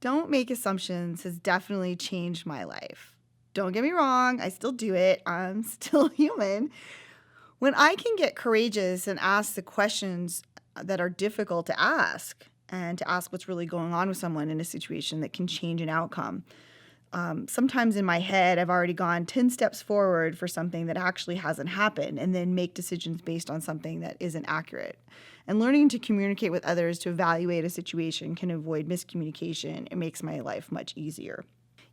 Don't make assumptions has definitely changed my life. Don't get me wrong, I still do it. I'm still human. When I can get courageous and ask the questions that are difficult to ask, and to ask what's really going on with someone in a situation that can change an outcome. Sometimes in my head, I've already gone 10 steps forward for something that actually hasn't happened, and then make decisions based on something that isn't accurate. And learning to communicate with others to evaluate a situation can avoid miscommunication. It makes my life much easier.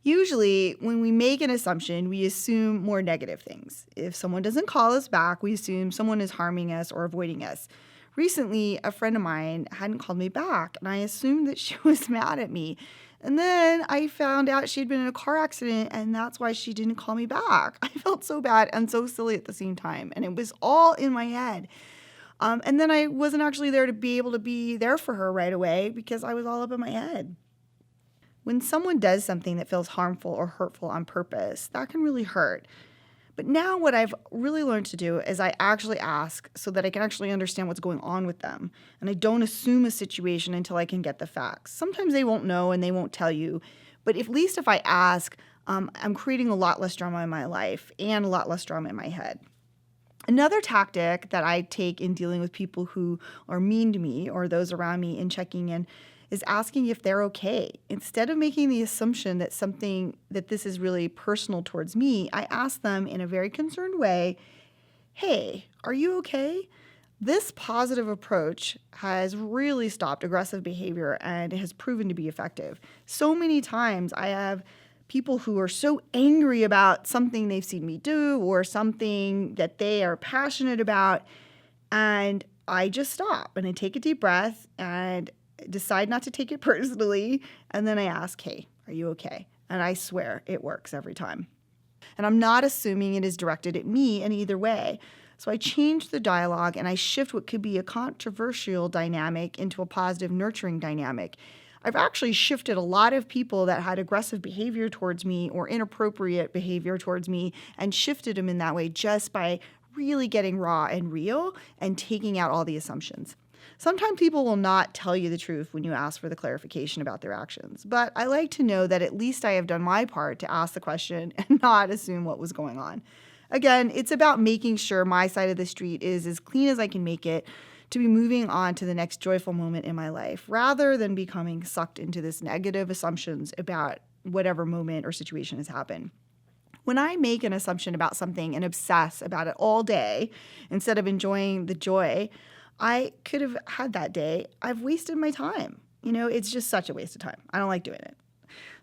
Usually, when we make an assumption, we assume more negative things. If someone doesn't call us back, we assume someone is harming us or avoiding us. Recently, a friend of mine hadn't called me back, and I assumed that she was mad at me. And then I found out she'd been in a car accident, and that's why she didn't call me back. I felt so bad and so silly at the same time, and it was all in my head. And then I wasn't actually there to be able to be there for her right away because I was all up in my head. When someone does something that feels harmful or hurtful on purpose, that can really hurt. But now what I've really learned to do is I actually ask so that I can actually understand what's going on with them. And I don't assume a situation until I can get the facts. Sometimes they won't know and they won't tell you. But at least if I ask, I'm creating a lot less drama in my life and a lot less drama in my head. Another tactic that I take in dealing with people who are mean to me or those around me and checking in is asking if they're okay. Instead of making the assumption that this is really personal towards me, I ask them in a very concerned way, hey, are you okay? This positive approach has really stopped aggressive behavior and has proven to be effective. So many times I have people who are so angry about something they've seen me do or something that they are passionate about, and I just stop and I take a deep breath and decide not to take it personally, and then I ask, hey, are you okay? And I swear it works every time. And I'm not assuming it is directed at me in either way. So I change the dialogue and I shift what could be a controversial dynamic into a positive, nurturing dynamic. I've actually shifted a lot of people that had aggressive behavior towards me or inappropriate behavior towards me and shifted them in that way just by really getting raw and real and taking out all the assumptions. Sometimes people will not tell you the truth when you ask for the clarification about their actions, but I like to know that at least I have done my part to ask the question and not assume what was going on. Again, it's about making sure my side of the street is as clean as I can make it to be moving on to the next joyful moment in my life, rather than becoming sucked into this negative assumptions about whatever moment or situation has happened. When I make an assumption about something and obsess about it all day, instead of enjoying the joy I could have had that day, I've wasted my time. It's just such a waste of time. I don't like doing it.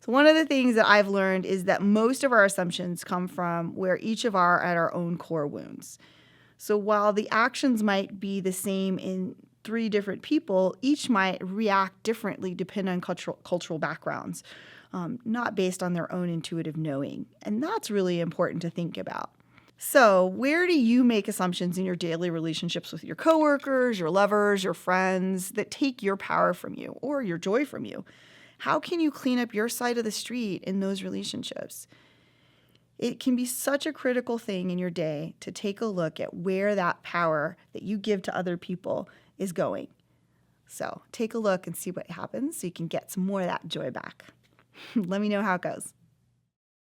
So one of the things that I've learned is that most of our assumptions come from where each of our at our own core wounds. So while the actions might be the same in 3 different people, each might react differently depending on cultural backgrounds, not based on their own intuitive knowing. And that's really important to think about. So where do you make assumptions in your daily relationships with your coworkers, your lovers, your friends that take your power from you or your joy from you? How can you clean up your side of the street in those relationships? It can be such a critical thing in your day to take a look at where that power that you give to other people is going. So take a look and see what happens so you can get some more of that joy back. Let me know how it goes.